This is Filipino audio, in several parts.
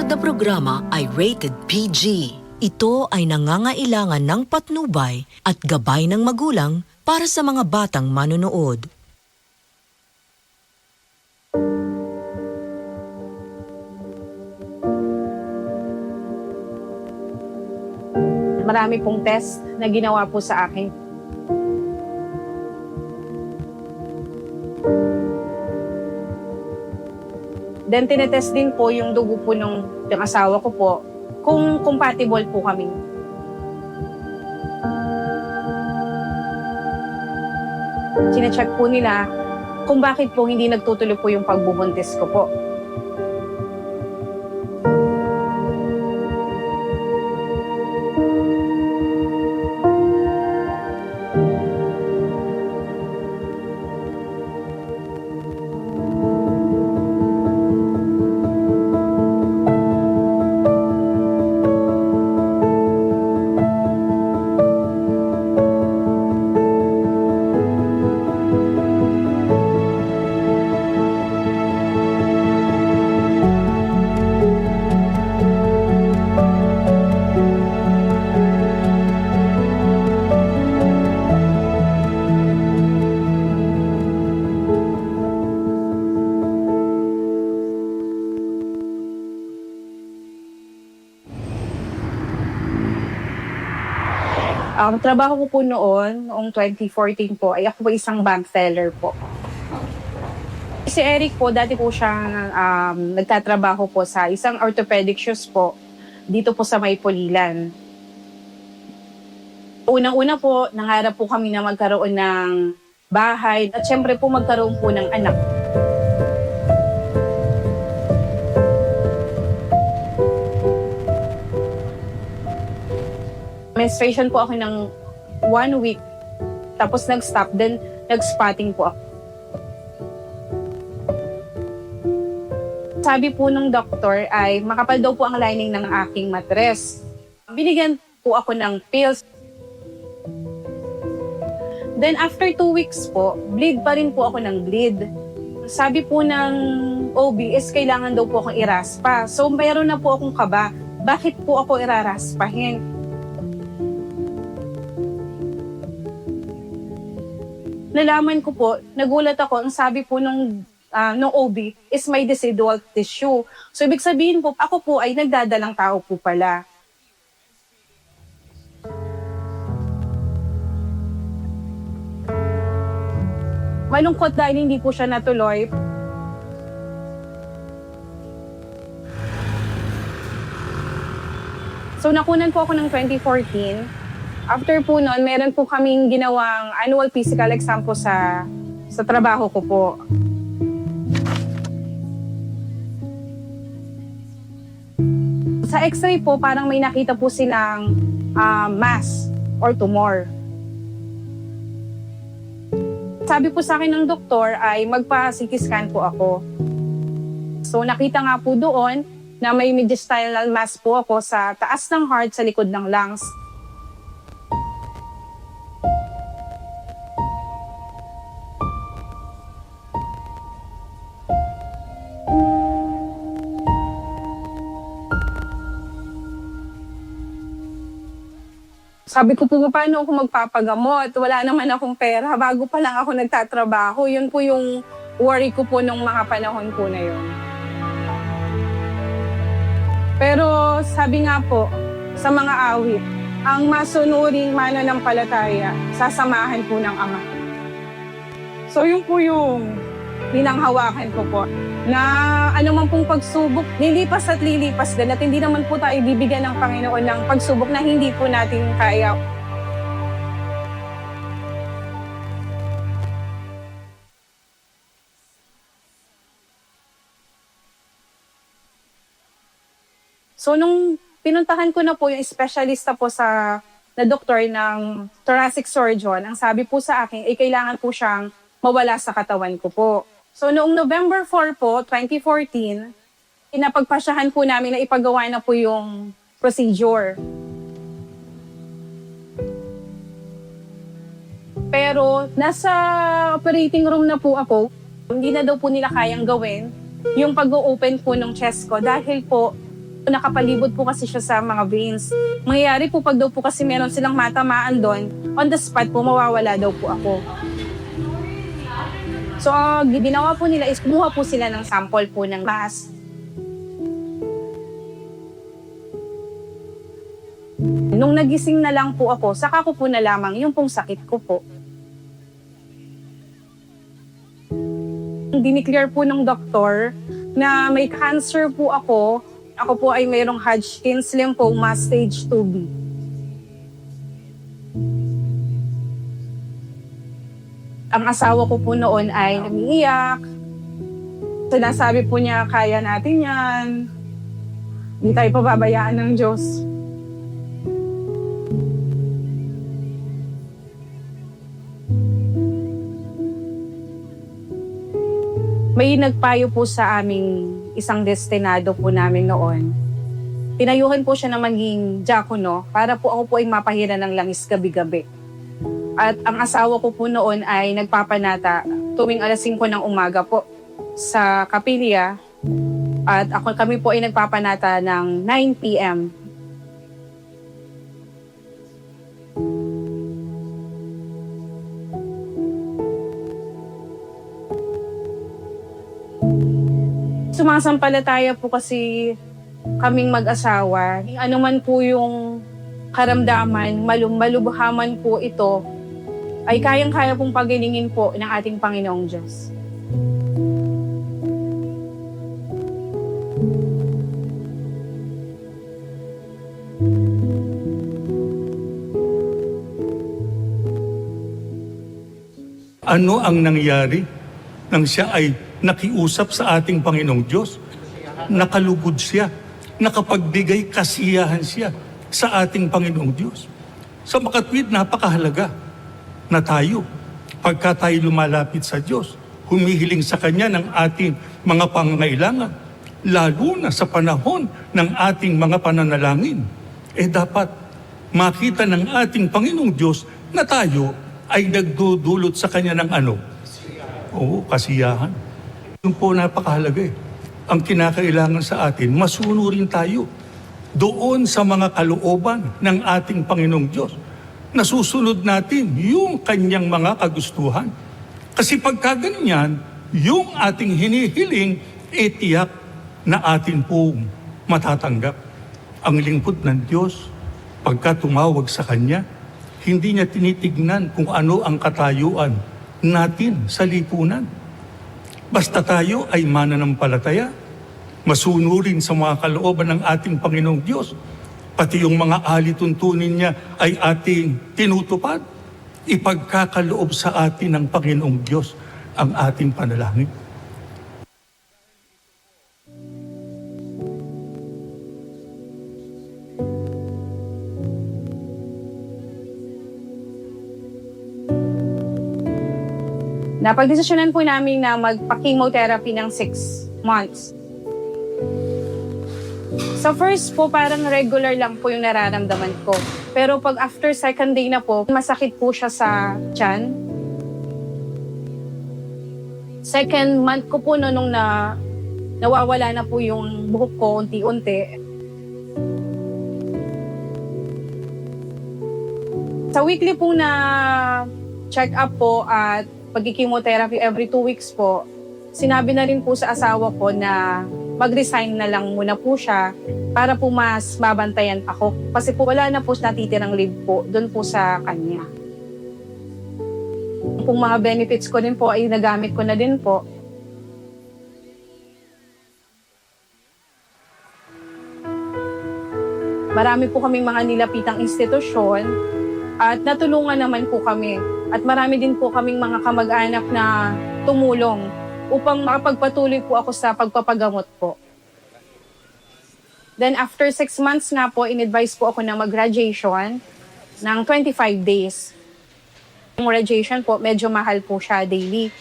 susunod na programa ay rated PG. Ito ay nangangailangan ng patnubay at gabay ng magulang para sa mga batang manonood. Marami pong test na ginawa po sa akin. Then tinetest din po yung dugo po ng asawa ko po kung compatible po kami. Sine-check po nila kung bakit po hindi nagtutuloy po yung pagbubuntis ko po. Ang trabaho ko po noong 2014 po, ay ako po isang bank teller po. Si Eric po, dati po siyang nagtatrabaho po sa isang orthopedic shoes po, dito po sa May Pulilan. Unang-una po, nangarap po kami na magkaroon ng bahay at syempre po magkaroon po ng anak. Menstruation po ako ng 1 week, tapos nag-stop, then nag-spotting po ako. Sabi po ng doktor ay makapal daw po ang lining ng aking matres. Binigyan po ako ng pills. Then after 2 weeks po, bleed pa rin po ako ng bleed. Sabi po ng OB is kailangan daw po akong iraspa. So mayroon na po akong kaba. Bakit po ako iraraspahin? Nalaman ko po, nagulat ako, ang sabi po nung OB is may decidual tissue. So ibig sabihin po, ako po ay nagdadalang tao po pala. Malungkot dahil hindi po siya natuloy. So nakunan po ako ng 2014. After po noon, meron po kaming ginawang annual physical exam po sa trabaho ko po. Sa x-ray po, parang may nakita po silang mass or tumor. Sabi po sa akin ng doktor ay magpa-CT scan po ako. So nakita nga po doon na may mediastinal mass po ako sa taas ng heart, sa likod ng lungs. Sabi ko po, paano ako magpapagamot? Wala naman akong pera. Bago pa lang ako nagtatrabaho. Yun po yung worry ko po nung mga panahon po na yun. Pero sabi nga po, sa mga awit, ang masunuring mananampalataya, sasamahan po ng Ama. So yun po yung pinanghawakan ko po. Na anuman pong pagsubok, lilipas at lilipas din. At hindi naman po tayo bibigyan ng Panginoon ng pagsubok na hindi po natin kaya. So nung pinuntahan ko na po yung specialista po na doktor ng thoracic surgeon, ang sabi po sa akin, kailangan po siyang mawala sa katawan ko po. So noong November 4 po, 2014, pinapagpasyahan po namin na ipagawa na po yung procedure. Pero nasa operating room na po ako, hindi na daw po nila kayang gawin yung pag-open po ng chest ko dahil po Nakapalibot po kasi siya sa mga veins. Mangyayari po pag daw po kasi meron silang matamaan doon, on the spot po mawawala daw po ako. So, ginawa po nila is kumuha po sila ng sample po ng mass. Nung nagising na lang po ako, saka ko po nalamang yung pong sakit ko po. Dineclare po ng doktor na may cancer po ako. Ako po ay mayroong Hodgkin's lymphoma stage 2B. Ang asawa ko po noon ay umiiyak. Sinasabi po niya, kaya natin yan. Hindi tayo pababayaan ng Diyos. May nagpayo po sa aming isang destinado po namin noon. Pinayuhan po siya na maging diakono para po ako po ay mapahira ng langis gabi-gabi. At ang asawa ko po noon ay nagpapanata tuwing alas 5 ng umaga po sa kapilya. At kami po ay nagpapanata ng 9 p.m. Sumasampalataya po kasi kaming mag-asawa. Ano man po yung karamdaman, malubhaman po ito, ay kayang-kaya pong pagalingin po ng ating Panginoong Diyos. Ano ang nangyari nang siya ay nakiusap sa ating Panginoong Diyos? Nakalugod siya, nakapagbigay kasiyahan siya sa ating Panginoong Diyos. Sa makatwid, napakahalaga na tayo, pagka tayo lumalapit sa Diyos, humihiling sa Kanya ng ating mga pangangailangan, lalo na sa panahon ng ating mga pananalangin, dapat makita ng ating Panginoong Diyos na tayo ay nagdudulot sa Kanya ng ano? Oo, kasiyahan. Yun po napakahalaga Ang kinakailangan sa atin, masunurin tayo doon sa mga kalooban ng ating Panginoong Diyos. Nasusunod natin yung Kanyang mga kagustuhan. Kasi pagka ganyan, yung ating hinihiling, tiyak na atin pong matatanggap. Ang lingkod ng Diyos, pagka tumawag sa Kanya, hindi niya tinitignan kung ano ang katayuan natin sa lipunan. Basta tayo ay mananampalataya, masunurin sa mga kalooban ng ating Panginoong Diyos, pati yung mga alituntunin niya ay ating tinutupad, ipagkakaloob sa atin ng Panginoong Diyos ang ating panalangin. Napagdesisyonan po namin na magpa-chemotherapy ng 6 months. Sa first po, parang regular lang po yung nararamdaman ko. Pero pag after second day na po, masakit po siya sa tiyan. Second month ko po nung nawawala na po yung buhok ko unti-unti. Sa weekly po na check-up po at pag-chemotherapy every 2 weeks po, sinabi na rin po sa asawa ko na mag-resign na lang muna po siya para po mas mabantayan ako. Kasi po wala na po natitirang leave po doon po sa kanya. Kung mga benefits ko din po ay nagamit ko na din po. Marami po kaming mga nilapitang institusyon at natulungan naman po kami. At marami din po kaming mga kamag-anak na tumulong upang makapagpatuloy po ako sa pagpapagamot po. Then after 6 months nga po, in-advise po ako na mag-graduation ng 25 days. Yung graduation po, medyo mahal po siya daily.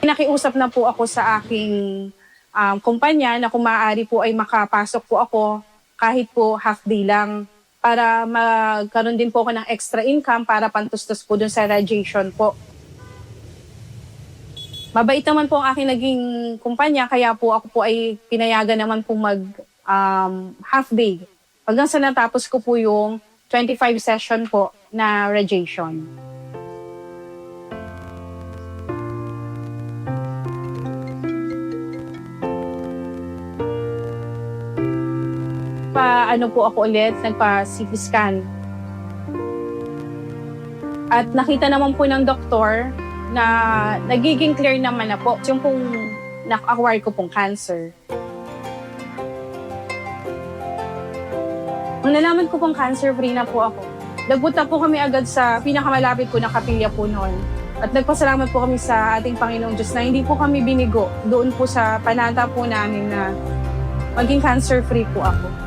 Nakiusap na po ako sa aking kumpanya na kung maaari po ay makapasok po ako kahit po half day lang para magkaroon din po ako ng extra income para pantustos po dun sa graduation po. Mabait naman po ang aking naging kumpanya, kaya po ako po ay pinayagan naman po half day. Hanggang sa natapos ko po yung 25 session po na radiation. Ano po ako ulit, nagpa-CT scan. At nakita naman po ng doktor na nagiging clear naman na po yung pong na-acquire ko pong cancer. Nung nalaman ko pong cancer-free na po ako, nagpunta po kami agad sa pinakamalapit po na kapilya po noon. At nagpasalamat po kami sa ating Panginoong Diyos na hindi po kami binigo doon po sa panata po namin na maging cancer-free po ako.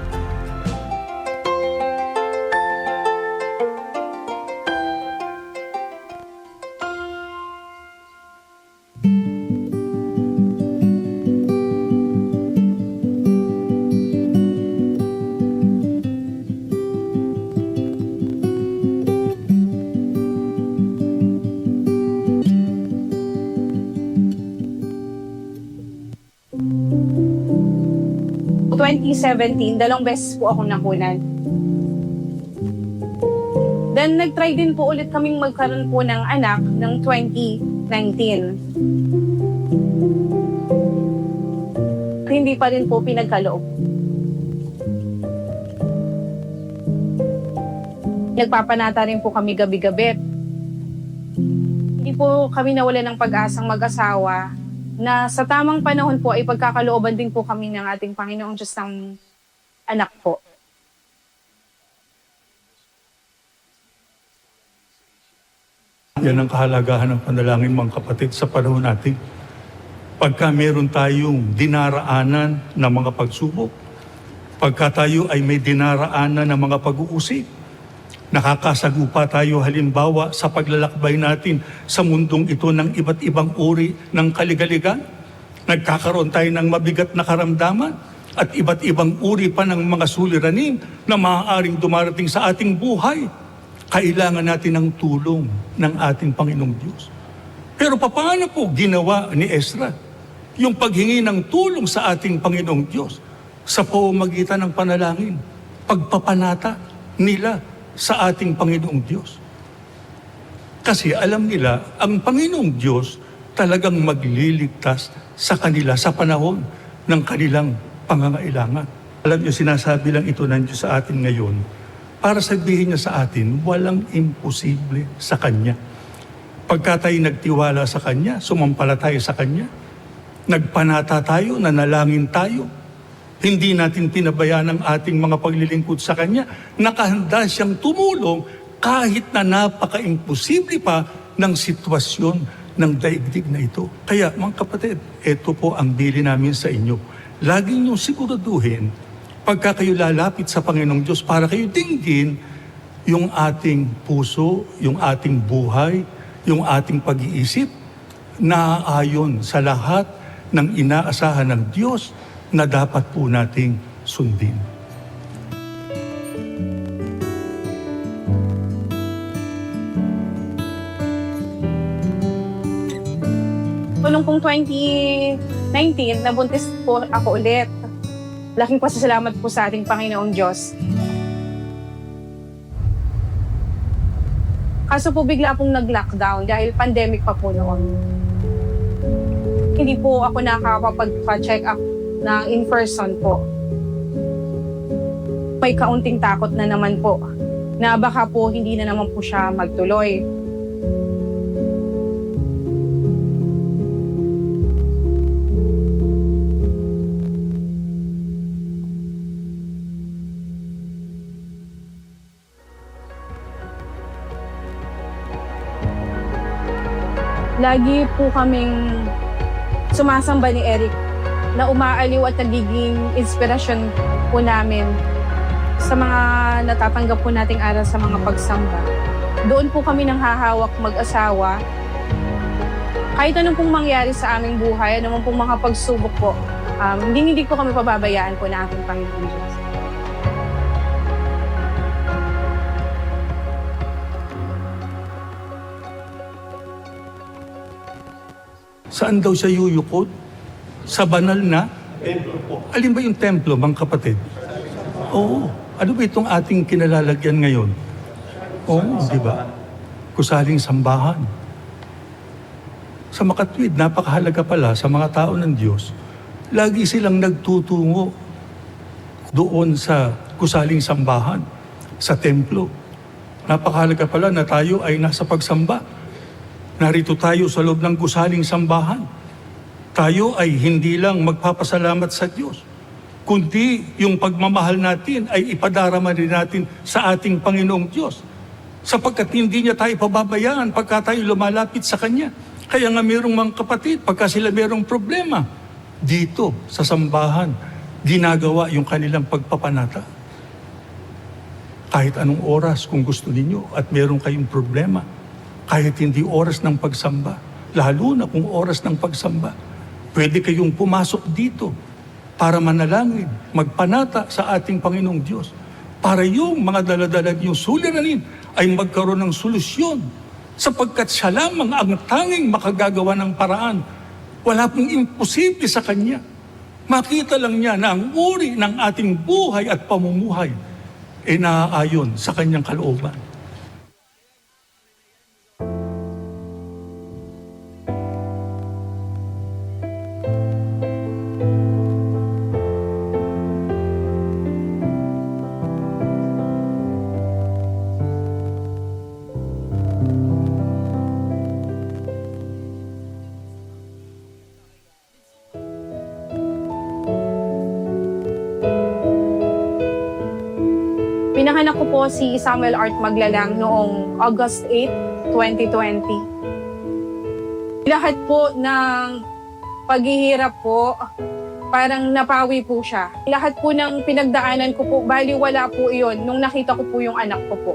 Noong 2017, 2 beses po akong nakunan. Then, nag-try din po ulit kaming magkaroon po ng anak ng 2019. Hindi pa rin po pinagkaloob. Nagpapanata rin po kami gabi-gabi. Hindi po kami nawalan ng pag-asang mag-asawa na sa tamang panahon po ay pagkakalooban din po kami ng ating Panginoong Diyos ng anak po. Yan ang kahalagahan ng panalangin, mga kapatid, sa panahon natin. Pagka meron tayong dinaraanan ng mga pagsubok, pagka tayo ay may dinaraanan ng mga pag-uusig, nakakasagupa tayo halimbawa sa paglalakbay natin sa mundong ito ng iba't ibang uri ng kaligaligan. Nagkakaroon tayo ng mabigat na karamdaman at iba't ibang uri pa ng mga suliranin na maaaring dumarating sa ating buhay. Kailangan natin ng tulong ng ating Panginoong Diyos. Pero paano po ginawa ni Ezra yung paghingi ng tulong sa ating Panginoong Diyos sa pamamagitan ng panalangin, pagpapanata nila sa ating Panginoong Diyos? Kasi alam nila, ang Panginoong Diyos talagang magliligtas sa kanila sa panahon ng kanilang pangangailangan. Alam niyo, sinasabi lang ito ng Diyos sa atin ngayon para sabihin niya sa atin, walang imposible sa Kanya. Pagka tayo nagtiwala sa Kanya, sumampalataya sa Kanya, nagpanata tayo, nanalangin tayo, hindi natin pinabayaan ang ating mga paglilingkod sa Kanya, nakahanda siyang tumulong kahit na napaka-imposible pa ng sitwasyon ng daigdig na ito. Kaya mga kapatid, ito po ang bili namin sa inyo. Lagi niyong siguraduhin, pagka kayo lalapit sa Panginoong Diyos, para kayo dinggin yung ating puso, yung ating buhay, yung ating pag-iisip, na ayon sa lahat ng inaasahan ng Diyos na dapat po nating sundin. Noong pong 2019, nabuntis po ako ulit. Laking pasasalamat po sa ating Panginoong Diyos. Kaso po bigla pong nag-lockdown dahil pandemic pa po noon. Hindi po ako nakakapag-check up ng in-person po. May kaunting takot na naman po na baka po hindi na naman po siya magtuloy. Lagi po kaming sumasamba ni Eric na umaaliw at nagiging inspirasyon po namin sa mga natatanggap po nating aral sa mga pagsamba. Doon po kami nang hahawak mag-asawa. Kahit anong pong mangyari sa aming buhay, anong pong mga pagsubok po, hindi po kami pababayaan po na ating Panginoon Diyos. Saan daw siya yuyukod? Sa banal na Templo po. Alin ba yung templo, mga kapatid? Oo. Ano ba itong ating kinalalagyan ngayon? Oo, di ba? Gusaling sambahan. Sa makatwid, napakahalaga pala sa mga tao ng Diyos. Lagi silang nagtutungo doon sa gusaling sambahan, sa templo. Napakahalaga pala na tayo ay nasa pagsamba. Narito tayo sa loob ng gusaling sambahan. Tayo ay hindi lang magpapasalamat sa Diyos, kundi yung pagmamahal natin ay ipadarama rin natin sa ating Panginoong Diyos. Sapagkat hindi niya tayo pababayaan pagka tayo lumalapit sa Kanya. Kaya nga mayroong mga kapatid, pagka sila mayroong problema, dito sa sambahan, ginagawa yung kanilang pagpapanata. Kahit anong oras kung gusto ninyo at meron kayong problema, kahit hindi oras ng pagsamba, lalo na kung oras ng pagsamba, pwede kayong pumasok dito para manalangin, magpanata sa ating Panginoong Diyos. Para yung mga daladala niyong suliranin ay magkaroon ng solusyon. Sapagkat siya lamang ang tanging makagagawa ng paraan. Wala pong imposible sa Kanya. Makita lang niya na ang uri ng ating buhay at pamumuhay ay naaayon sa Kanyang kalooban. Pinanganak ko po si Samuel Art Maglalang noong August 8, 2020. Lahat po ng paghihirap po, parang napawi po siya. Lahat po ng pinagdaanan ko po, baliwala po iyon nung nakita ko po yung anak ko po.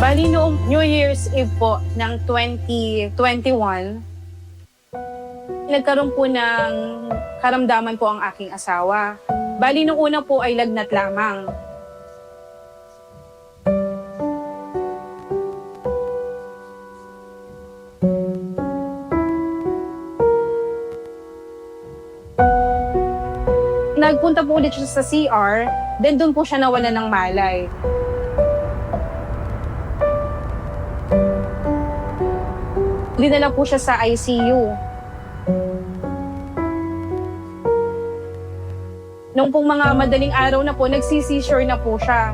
Bali noong New Year's Eve po ng 2021, nagkaroon po ng karamdaman po ang aking asawa. Bali nung una po ay lagnat lamang. Nagpunta po ulit siya sa CR, then doon po siya nawala ng malay. Dinala po siya sa ICU. Nung pong mga madaling araw na po, nagsi-seizure na po siya.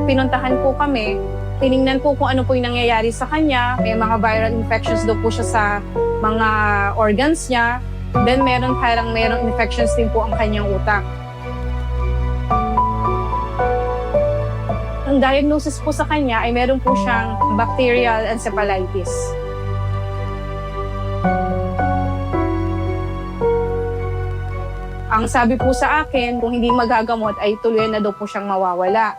Pinuntahan po kami, tiningnan po kung ano po yung nangyayari sa kanya. May mga viral infections daw po siya sa mga organs niya. Then merong infections din po ang kanyang utak. Ang diagnosis po sa kanya ay meron po siyang bacterial encephalitis. Ang sabi po sa akin, kung hindi magagamot ay tuluyan na daw po siyang mawawala.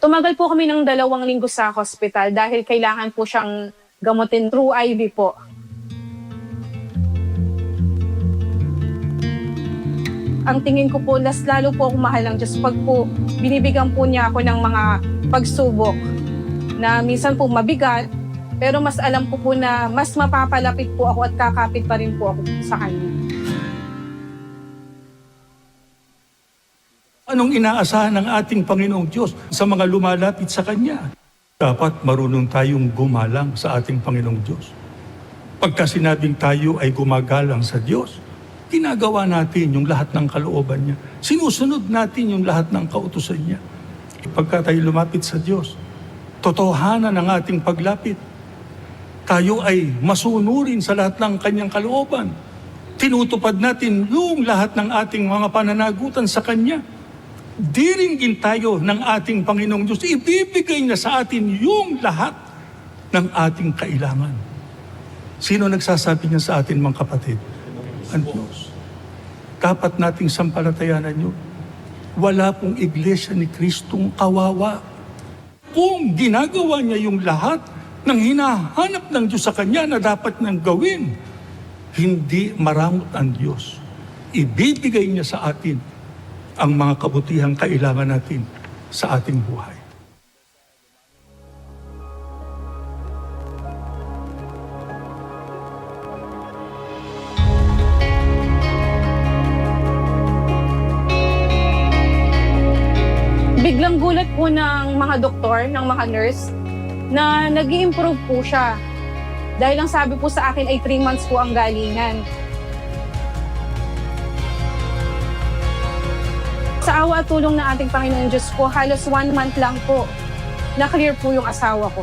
Tumagal po kami ng 2 linggo sa hospital dahil kailangan po siyang gamutin through IV po. Ang tingin ko po, lalo po akong mahal ng Diyos pag po binibigyan po niya ako ng mga pagsubok na minsan po mabigat, pero mas alam ko po na mas mapapalapit po ako at kakapit pa rin po ako sa Kanya. Anong inaasahan ng ating Panginoong Diyos sa mga lumalapit sa Kanya? Dapat marunong tayong gumalang sa ating Panginoong Diyos. Pagka sinabing tayo ay gumagalang sa Diyos, ginagawa natin yung lahat ng kalooban niya. Sinusunod natin yung lahat ng kautusan niya. Pagka tayo lumapit sa Diyos, totohanan ang ating paglapit. Tayo ay masunurin sa lahat ng Kanyang kalooban. Tinutupad natin yung lahat ng ating mga pananagutan sa Kanya. diringgin tayo ng ating Panginoong Diyos. Ibibigay niya sa atin yung lahat ng ating kailangan. Sino nagsasabi niya sa atin, mga kapatid? Ang Diyos. Dapat nating sampalatayanan yun. Wala pong iglesia ni Kristong kawawa. Kung ginagawa niya yung lahat ng hinahanap ng Diyos sa Kanya na dapat niyang gawin, hindi maramot ang Diyos. Ibibigay niya sa atin ang mga kabutihang kailangan natin sa ating buhay. Biglang gulat po ng mga doktor, ng mga nurse, na nag-i-improve po siya. Dahil ang sabi po sa akin ay 3 months po ang galingan. Sa awa at tulong ng ating Panginoon Diyos po, halos 1 month lang po, na-clear po yung asawa ko.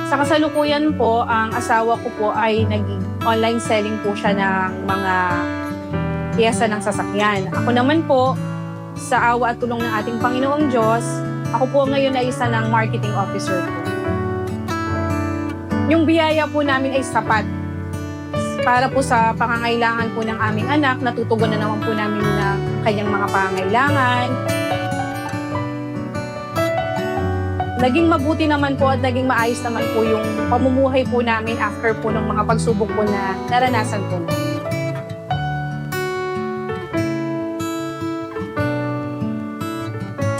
Sa kasalukuyan po, ang asawa ko po ay naging online selling po siya ng mga piyesa ng sasakyan. Ako naman po, sa awa at tulong ng ating Panginoong Diyos, ako po ngayon ay isa ng marketing officer po. Yung biyaya po namin ay sapat para po sa pangangailangan po ng aming anak. Natutugunan naman po namin na kanyang mga pangangailangan. Naging mabuti naman po at naging maayos naman po yung pamumuhay po namin after po ng mga pagsubok po na naranasan po namin.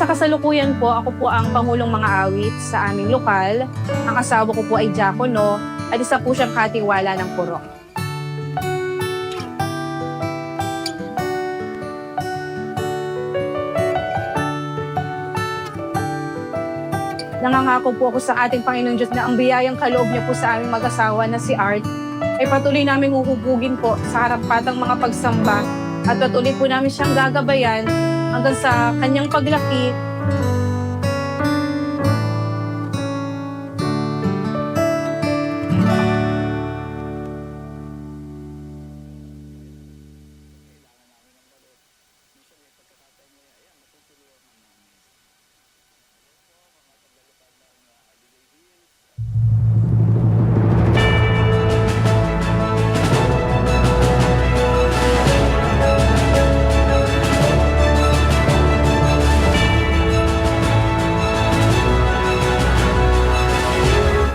Sa kasalukuyan po, ako po ang Pangulong Mga Awit sa aming lokal. Ang asawa ko po ay diakono at isa po siyang katiwala ng purok. Nangangako po ako sa ating Panginoon Diyos na ang biyayang kaloob niya po sa aming mag-asawa na si Art ay patuloy namin huhubugin po sa harapatang mga pagsamba at patuloy po namin siyang gagabayan hanggang sa kanyang paglaki.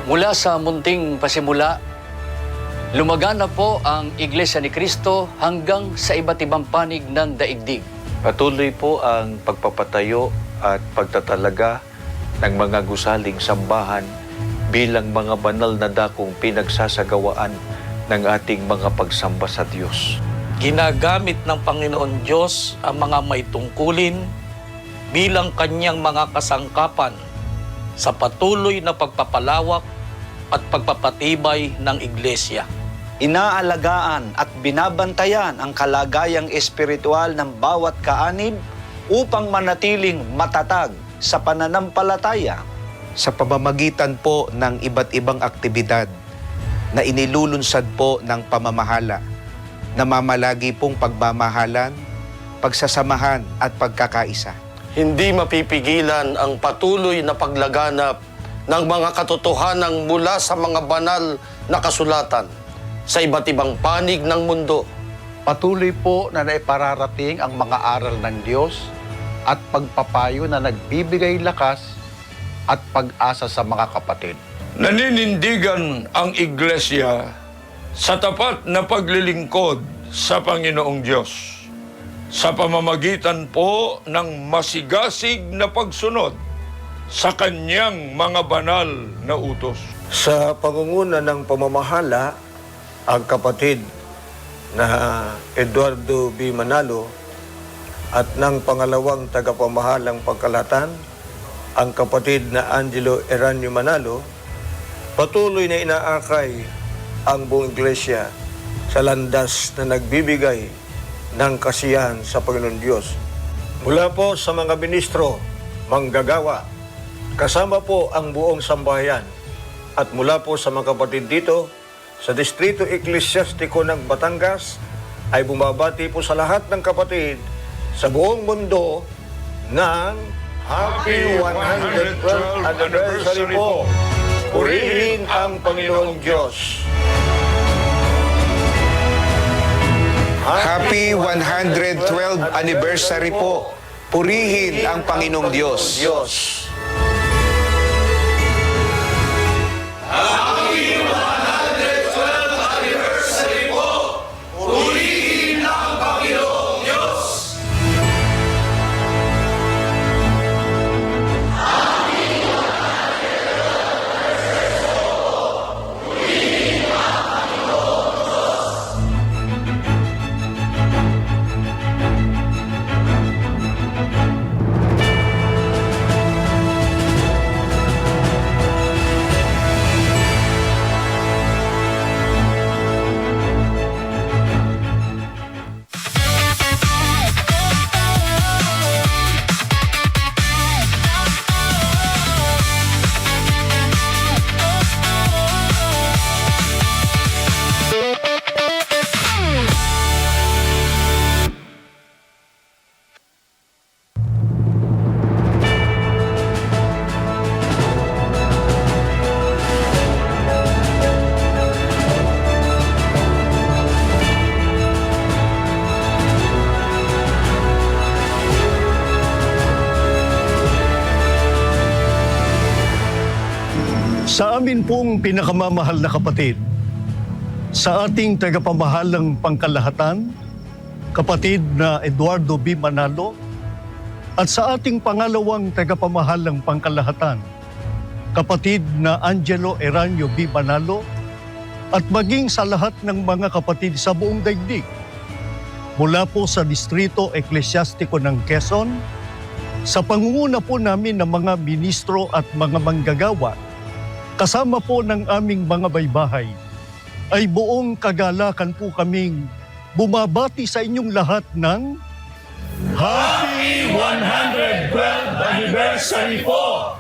Mula sa munting pasimula, lumagana po ang Iglesia ni Cristo hanggang sa iba't ibang panig ng daigdig. Patuloy po ang pagpapatayo at pagtatalaga ng mga gusaling sambahan bilang mga banal na dakong pinagsasagawaan ng ating mga pagsamba sa Diyos. Ginagamit ng Panginoon Diyos ang mga may tungkulin bilang kanyang mga kasangkapan sa patuloy na pagpapalawak at pagpapatibay ng Iglesia. Inaalagaan at binabantayan ang kalagayang espiritual ng bawat kaanib upang manatiling matatag sa pananampalataya. Sa pamamagitan po ng iba't ibang aktibidad na inilulunsad po ng pamamahala, namamalagi pong pagmamahalan, pagsasamahan at pagkakaisa. Hindi mapipigilan ang patuloy na paglaganap ng mga katotohanan mula sa mga banal na kasulatan sa iba't ibang panig ng mundo. Patuloy po na naipararating ang mga aral ng Diyos at pagpapayo na nagbibigay lakas at pag-asa sa mga kapatid. Naninindigan ang Iglesia sa tapat na paglilingkod sa Panginoong Diyos sa pamamagitan po ng masigasig na pagsunod sa kanyang mga banal na utos. Sa pangunguna ng pamamahala, ang kapatid na Eduardo B. Manalo at ng pangalawang tagapamahalang pagkalatan, ang kapatid na Angelo Eranio Manalo, patuloy na inaakay ang buong iglesia sa landas na nagbibigay ng kasiyahan sa Panginoon Diyos. Mula po sa mga ministro, manggagawa, kasama po ang buong sambahayan, at mula po sa mga kapatid dito sa Distrito Eklesiastiko ng Batangas ay bumabati po sa lahat ng kapatid sa buong mundo ng Happy 112th Anniversary po. Purihin ang Panginoong Diyos. Happy 112th anniversary po. Purihin ang Panginoong Diyos. Sa amin pong pinakamamahal na kapatid, sa ating tagapamahalang pangkalahatan, kapatid na Eduardo B. Manalo, at sa ating pangalawang tagapamahalang pangkalahatan, kapatid na Angelo Eranio B. Manalo, at maging sa lahat ng mga kapatid sa buong daigdig, mula po sa Distrito Eklesiastiko ng Quezon, sa pangunguna po namin ng mga ministro at mga manggagawa, kasama po ng aming mga baybahay, ay buong kagalakan po kaming bumabati sa inyong lahat ng Happy 112th Anniversary po!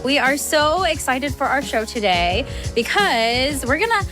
We are so excited for our show today because we're gonna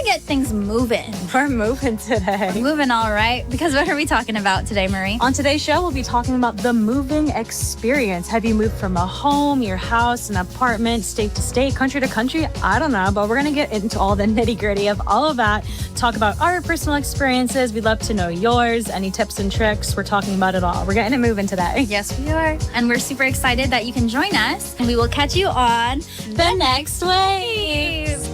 get things moving. We're moving today. Moving, all right. Because what are we talking about today, Marie? On today's show, we'll be talking about the moving experience. Have you moved from a home, your house, an apartment, state to state, country to country? I don't know, but we're gonna get into all the nitty-gritty of all of that. Talk about our personal experiences. We'd love to know yours. Any tips and tricks? We're talking about it all. We're getting it moving today. Yes, we are. And we're super excited that you can join us. And we will catch you on The next wave.